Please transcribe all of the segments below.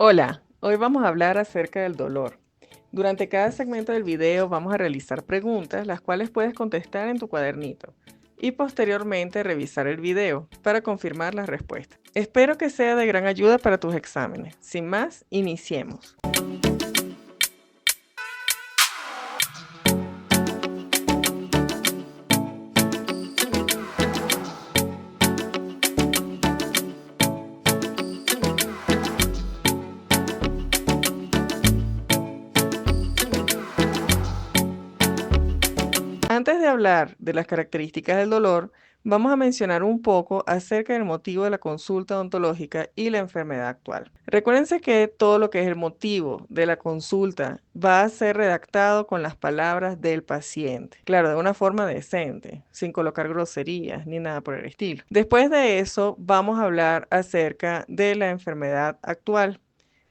Hola, hoy vamos a hablar acerca del dolor. Durante cada segmento del video vamos a realizar preguntas, las cuales puedes contestar en tu cuadernito y posteriormente revisar el video para confirmar las respuestas. Espero que sea de gran ayuda para tus exámenes. Sin más, iniciemos. Antes de hablar de las características del dolor, vamos a mencionar un poco acerca del motivo de la consulta odontológica y la enfermedad actual. Recuérdense que todo lo que es el motivo de la consulta va a ser redactado con las palabras del paciente. Claro, de una forma decente, sin colocar groserías ni nada por el estilo. Después de eso, vamos a hablar acerca de la enfermedad actual.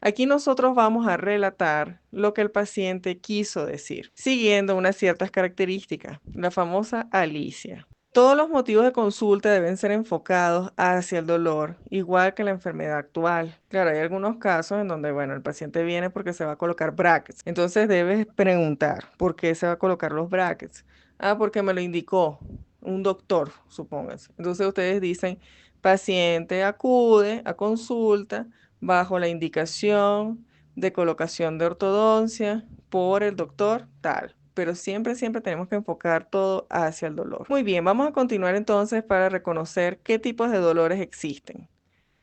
Aquí nosotros vamos a relatar lo que el paciente quiso decir, siguiendo unas ciertas características, la famosa alicia. Todos los motivos de consulta deben ser enfocados hacia el dolor, igual que la enfermedad actual. Claro, hay algunos casos en donde, bueno, el paciente viene porque se va a colocar brackets. Entonces debes preguntar, ¿por qué se va a colocar los brackets? Ah, porque me lo indicó un doctor, supónganse. Entonces ustedes dicen, paciente acude a consulta bajo la indicación de colocación de ortodoncia por el doctor tal. Pero siempre tenemos que enfocar todo hacia el dolor. Muy bien, vamos a continuar entonces para reconocer qué tipos de dolores existen.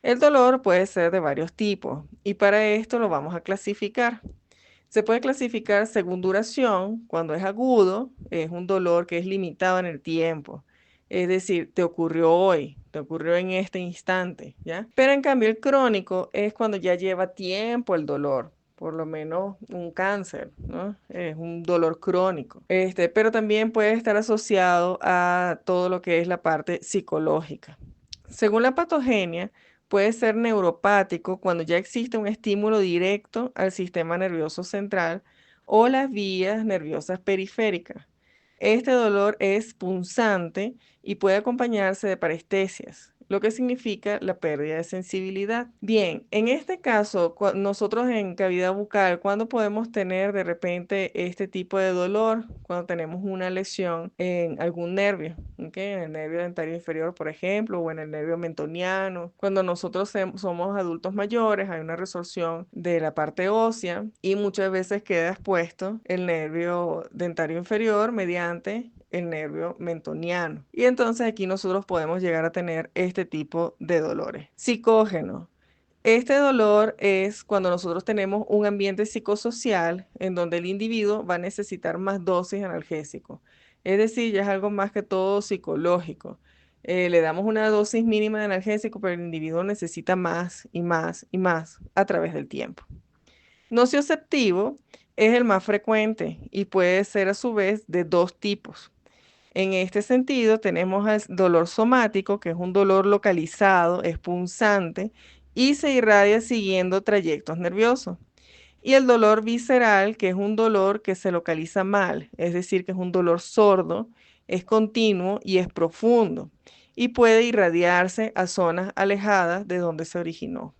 El dolor puede ser de varios tipos y para esto lo vamos a clasificar. Se puede clasificar según duración. Cuando es agudo, es un dolor que es limitado en el tiempo. Es decir, te ocurrió hoy, te ocurrió en este instante, ¿ya? Pero en cambio el crónico es cuando ya lleva tiempo el dolor, por lo menos un cáncer, ¿no? Es un dolor crónico. Pero también puede estar asociado a todo lo que es la parte psicológica. Según la patogenia, puede ser neuropático cuando ya existe un estímulo directo al sistema nervioso central o las vías nerviosas periféricas. Este dolor es punzante y puede acompañarse de parestesias, lo que significa la pérdida de sensibilidad. Bien, en este caso, nosotros en cavidad bucal, ¿cuándo podemos tener de repente este tipo de dolor? Cuando tenemos una lesión en algún nervio, ¿ok? En el nervio dentario inferior, por ejemplo, o en el nervio mentoniano. Cuando nosotros somos adultos mayores, hay una resorción de la parte ósea y muchas veces queda expuesto el nervio dentario inferior mediante el nervio mentoniano. Y entonces aquí nosotros podemos llegar a tener este tipo de dolores. Psicógeno. Este dolor es cuando nosotros tenemos un ambiente psicosocial en donde el individuo va a necesitar más dosis analgésico. Es decir, ya es algo más que todo psicológico. Le damos una dosis mínima de analgésico, pero el individuo necesita más y más y más a través del tiempo. Nocioceptivo es el más frecuente y puede ser a su vez de dos tipos. En este sentido, tenemos el dolor somático, que es un dolor localizado, es punzante y se irradia siguiendo trayectos nerviosos. Y el dolor visceral, que es un dolor que se localiza mal, es decir, que es un dolor sordo, es continuo y es profundo y puede irradiarse a zonas alejadas de donde se originó.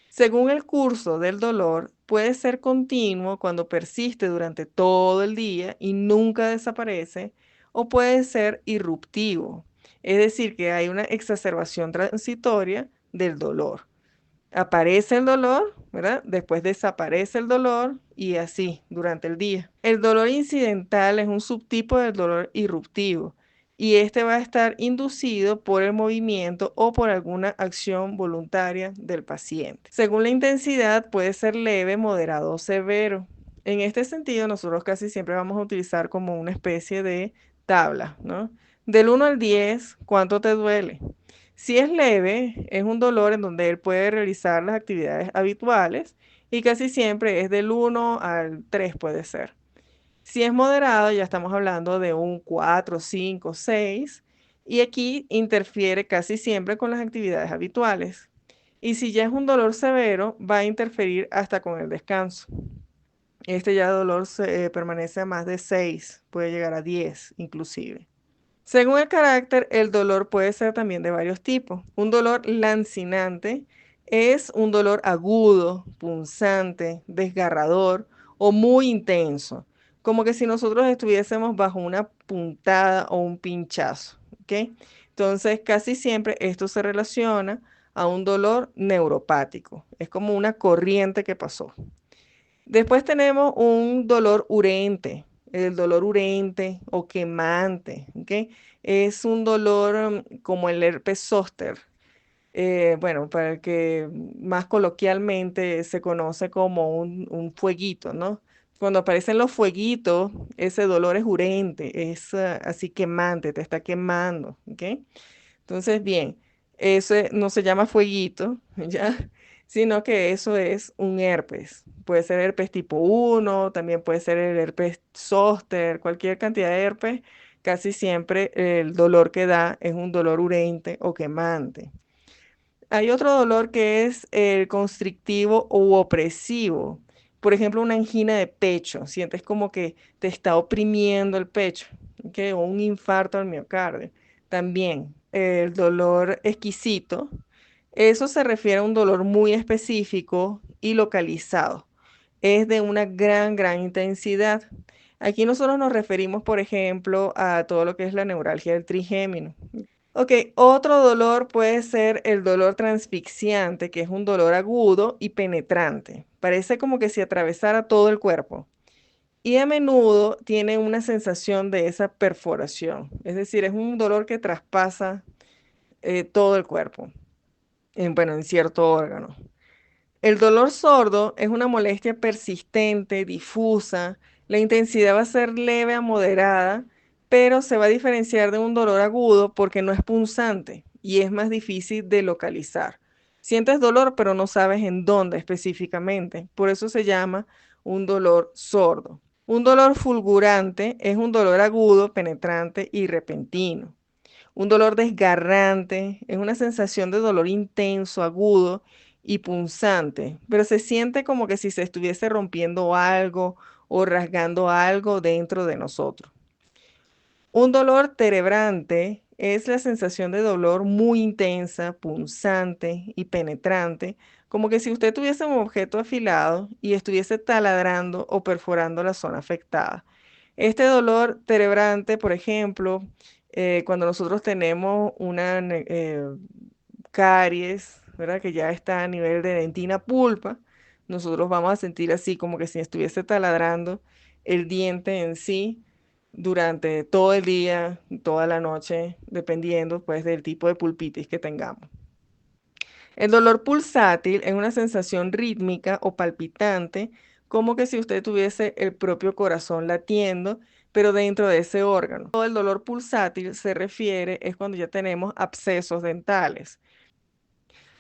Según el curso del dolor, puede ser continuo cuando persiste durante todo el día y nunca desaparece, o puede ser irruptivo, es decir, que hay una exacerbación transitoria del dolor. Aparece el dolor, ¿verdad? Después desaparece el dolor y así durante el día. El dolor incidental es un subtipo del dolor irruptivo y este va a estar inducido por el movimiento o por alguna acción voluntaria del paciente. Según la intensidad puede ser leve, moderado o severo. En este sentido, nosotros casi siempre vamos a utilizar como una especie de tabla, ¿no? Del 1 al 10, ¿cuánto te duele? Si es leve, es un dolor en donde él puede realizar las actividades habituales y casi siempre es del 1 al 3 puede ser. Si es moderado, ya estamos hablando de un 4, 5, 6 y aquí interfiere casi siempre con las actividades habituales. Y si ya es un dolor severo, va a interferir hasta con el descanso. Este ya dolor permanece a más de 6, puede llegar a 10 inclusive. Según el carácter, el dolor puede ser también de varios tipos. Un dolor lancinante Es un dolor agudo, punzante, desgarrador o muy intenso, como que si nosotros estuviésemos bajo una puntada o un pinchazo, ¿ok? Entonces, casi siempre esto se relaciona a un dolor neuropático. Es como una corriente que pasó. Después tenemos un dolor urente. El dolor urente o quemante, ¿ok? Es un dolor como el herpes zóster. Bueno, para el que más coloquialmente se conoce como un fueguito, ¿no? Cuando aparecen los fueguitos, ese dolor es urente, es así quemante, te está quemando, ¿ok? Entonces, bien, ese no se llama fueguito, ¿ya? Sino que eso es un herpes. Puede ser herpes tipo 1, también puede ser el herpes zóster, cualquier cantidad de herpes. Casi siempre el dolor que da es un dolor urente o quemante. Hay otro dolor que es el constrictivo u opresivo. Por ejemplo, una angina de pecho. Sientes como que te está oprimiendo el pecho, ¿ok? O un infarto al miocardio. También el dolor exquisito. Eso se refiere a un dolor muy específico y localizado. Es de una gran intensidad. Aquí nosotros nos referimos, por ejemplo, a todo lo que es la neuralgia del trigémino. Ok, otro dolor puede ser el dolor transfixiante, que es un dolor agudo y penetrante. Parece como que si atravesara todo el cuerpo. Y a menudo tiene una sensación de esa perforación. Es decir, es un dolor que traspasa todo el cuerpo, bueno, en cierto órgano. El dolor sordo es una molestia persistente, difusa. La intensidad va a ser leve a moderada, pero se va a diferenciar de un dolor agudo porque no es punzante y es más difícil de localizar. Sientes dolor, pero no sabes en dónde específicamente. Por eso se llama un dolor sordo. Un dolor fulgurante es un dolor agudo, penetrante y repentino. Un dolor desgarrante es una sensación de dolor intenso, agudo y punzante, pero se siente como que si se estuviese rompiendo algo o rasgando algo dentro de nosotros. Un dolor terebrante es la sensación de dolor muy intensa, punzante y penetrante, como que si usted tuviese un objeto afilado y estuviese taladrando o perforando la zona afectada. Este dolor terebrante, por ejemplo, cuando nosotros tenemos una caries, ¿verdad? Que ya está a nivel de dentina pulpa, nosotros vamos a sentir así como que si estuviese taladrando el diente en sí durante todo el día, toda la noche, dependiendo pues del tipo de pulpitis que tengamos. El dolor pulsátil es una sensación rítmica o palpitante, como que si usted tuviese el propio corazón latiendo, pero dentro de ese órgano. Todo el dolor pulsátil se refiere es cuando ya tenemos abscesos dentales.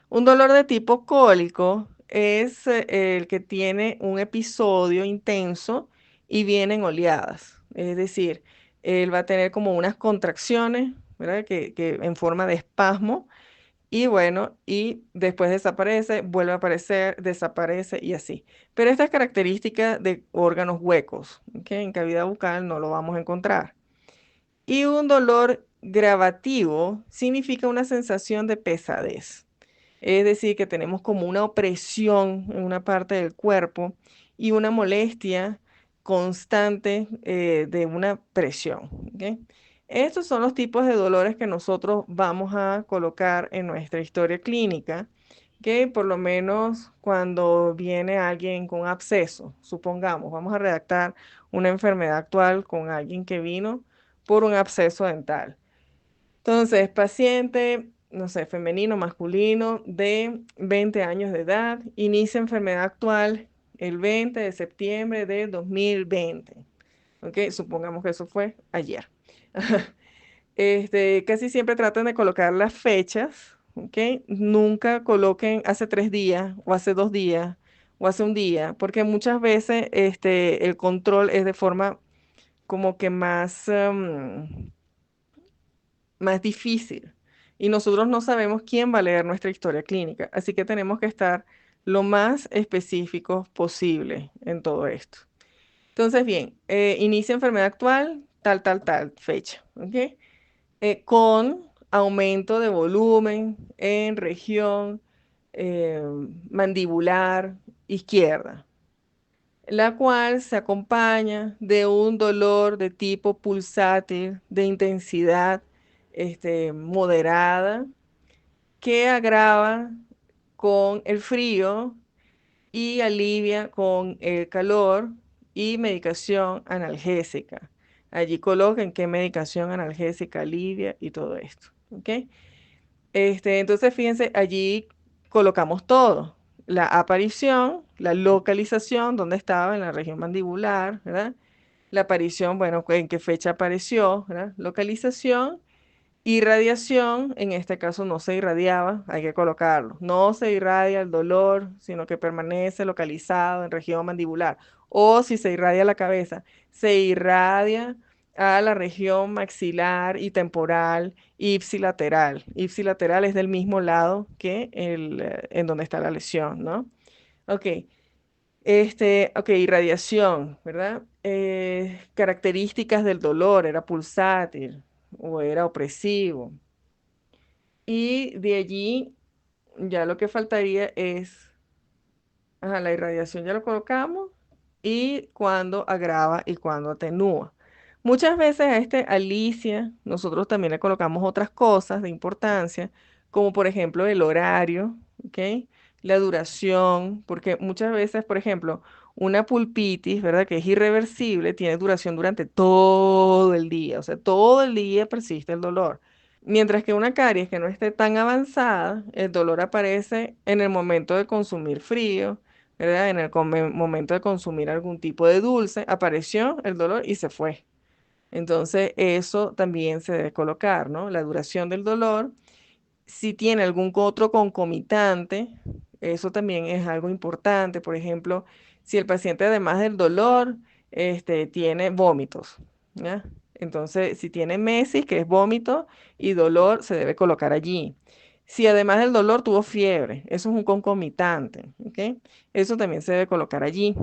Un dolor de tipo cólico es el que tiene un episodio intenso y vienen oleadas. Es decir, él va a tener como unas contracciones, ¿verdad? Que en forma de espasmo y bueno, y después desaparece, vuelve a aparecer, desaparece y así. Pero esta es característica de órganos huecos, que en cavidad bucal no lo vamos a encontrar. Y un dolor gravativo significa una sensación de pesadez. Es decir, que tenemos como una opresión en una parte del cuerpo y una molestia constante de una presión. ¿Ok? Estos son los tipos de dolores que nosotros vamos a colocar en nuestra historia clínica, que por lo menos cuando viene alguien con absceso, supongamos, vamos a redactar una enfermedad actual con alguien que vino por un absceso dental. Entonces, paciente, no sé, femenino, masculino, de 20 años de edad, inicia enfermedad actual el 20 de septiembre de 2020. ¿Ok? Supongamos que eso fue ayer. Casi siempre traten de colocar las fechas, ¿ok? Nunca coloquen hace 3 días o hace 2 días o hace un día, porque muchas veces el control es de forma como que más difícil. Y nosotros no sabemos quién va a leer nuestra historia clínica, así que tenemos que estar lo más específicos posible en todo esto. Entonces, bien, inicia enfermedad actual, tal fecha, ¿ok? Con aumento de volumen en región eh, mandibular izquierda, la cual se acompaña de un dolor de tipo pulsátil de intensidad moderada que agrava con el frío y alivia con el calor y medicación analgésica. Allí coloquen qué medicación analgésica alivia y todo esto. ¿Ok? Entonces, fíjense, allí colocamos todo. La aparición, la localización, dónde estaba en la región mandibular, ¿verdad? La aparición, bueno, en qué fecha apareció, ¿verdad? Localización. Irradiación, en este caso no se irradiaba, hay que colocarlo. No se irradia el dolor, sino que permanece localizado en región mandibular. O si se irradia la cabeza, se irradia a la región maxilar y temporal ipsilateral. Ipsilateral es del mismo lado que en donde está la lesión, ¿no? Ok. Ok, irradiación, ¿verdad? Características del dolor, era pulsátil o era opresivo. Y de allí ya lo que faltaría es, ajá, la irradiación ya lo colocamos y cuando agrava y cuando atenúa. Muchas veces a Alicia nosotros también le colocamos otras cosas de importancia, como por ejemplo el horario, ¿ok? La duración, porque muchas veces, por ejemplo, una pulpitis, ¿verdad? Que es irreversible, tiene duración durante todo el día, o sea, todo el día persiste el dolor. Mientras que una caries que no esté tan avanzada, el dolor aparece en el momento de consumir frío, ¿verdad? En el momento de consumir algún tipo de dulce, apareció el dolor y se fue. Entonces, eso también se debe colocar, ¿no? La duración del dolor. Si tiene algún otro concomitante, eso también es algo importante. Por ejemplo, si el paciente además del dolor, tiene vómitos, ¿ya? Entonces, si tiene mesis, que es vómito y dolor, se debe colocar allí. Si además del dolor tuvo fiebre, eso es un concomitante, ¿ok? Eso también se debe colocar allí.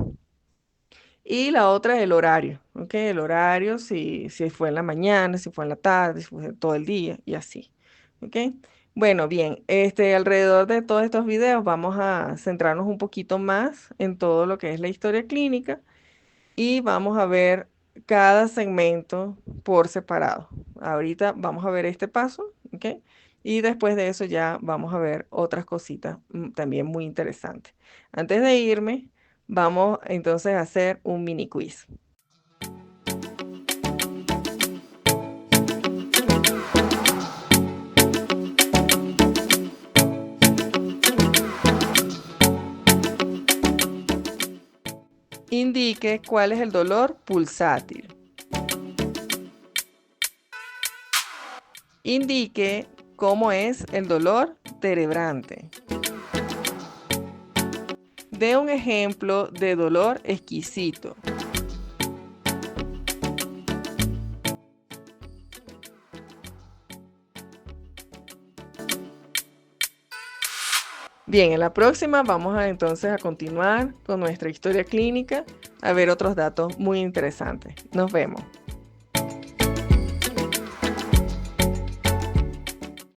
Y la otra es el horario, ¿ok? El horario, si fue en la mañana, si fue en la tarde, si fue todo el día y así, ¿ok? Bueno, bien, alrededor de todos estos videos vamos a centrarnos un poquito más en todo lo que es la historia clínica y vamos a ver cada segmento por separado. Ahorita vamos a ver este paso, ¿ok? Y después de eso ya vamos a ver otras cositas también muy interesantes. Antes de irme, vamos entonces a hacer un mini quiz. Indique cuál es el dolor pulsátil. Indique cómo es el dolor terebrante. Dé un ejemplo de dolor exquisito. Bien, en la próxima vamos entonces a continuar con nuestra historia clínica, a ver otros datos muy interesantes. Nos vemos.